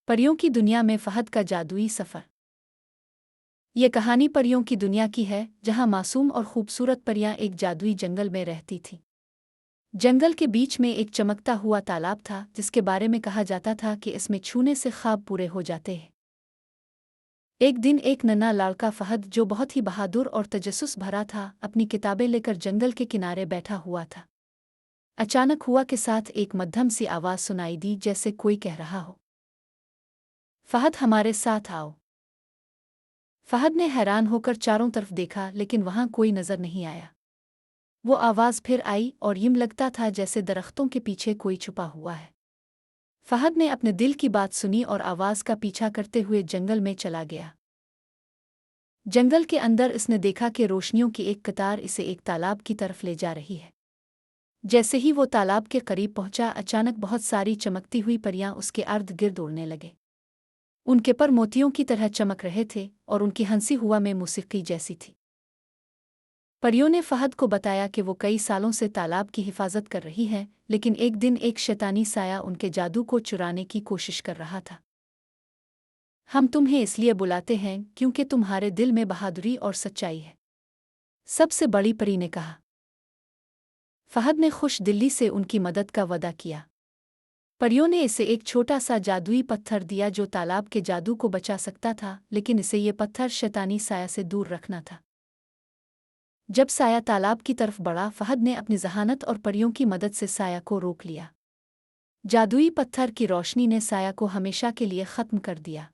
परियों की दुनिया में फहद का जादुई सफ़र। ये कहानी परियों की दुनिया की है, जहाँ मासूम और खूबसूरत परियां एक जादुई जंगल में रहती थीं। जंगल के बीच में एक चमकता हुआ तालाब था, जिसके बारे में कहा जाता था कि इसमें छूने से ख्वाब पूरे हो जाते हैं। एक दिन एक नन्हा लड़का फहद, जो बहुत ही बहादुर और तजस्सुस भरा था, अपनी किताबें लेकर जंगल के किनारे बैठा हुआ था। अचानक हुआ के साथ एक मध्यम सी आवाज़ सुनाई दी, जैसे कोई कह रहा हो, फहद हमारे साथ आओ। फहद ने हैरान होकर चारों तरफ देखा, लेकिन वहां कोई नजर नहीं आया। वो आवाज़ फिर आई और यूं लगता था जैसे दरख्तों के पीछे कोई छुपा हुआ है। फहद ने अपने दिल की बात सुनी और आवाज़ का पीछा करते हुए जंगल में चला गया। जंगल के अंदर इसने देखा कि रोशनियों की एक कतार इसे एक तालाब की तरफ ले जा रही है। जैसे ही वो तालाब के करीब पहुंचा, अचानक बहुत सारी चमकती हुई परियां उसके अर्द गिर्द उड़ने लगे। उनके पर मोतियों की तरह चमक रहे थे और उनकी हंसी हुआ में मौसीकी जैसी थी। परियों ने फहद को बताया कि वो कई सालों से तालाब की हिफाजत कर रही हैं, लेकिन एक दिन एक शैतानी साया उनके जादू को चुराने की कोशिश कर रहा था। हम तुम्हें इसलिए बुलाते हैं क्योंकि तुम्हारे दिल में बहादुरी और सच्चाई है, सबसे बड़ी परी ने कहा। फहद ने खुश दिली से उनकी मदद का वादा किया। परियों ने इसे एक छोटा सा जादुई पत्थर दिया जो तालाब के जादू को बचा सकता था, लेकिन इसे ये पत्थर शैतानी साया से दूर रखना था। जब साया तालाब की तरफ बढ़ा, फहद ने अपनी जहानत और परियों की मदद से साया को रोक लिया। जादुई पत्थर की रोशनी ने साया को हमेशा के लिए खत्म कर दिया।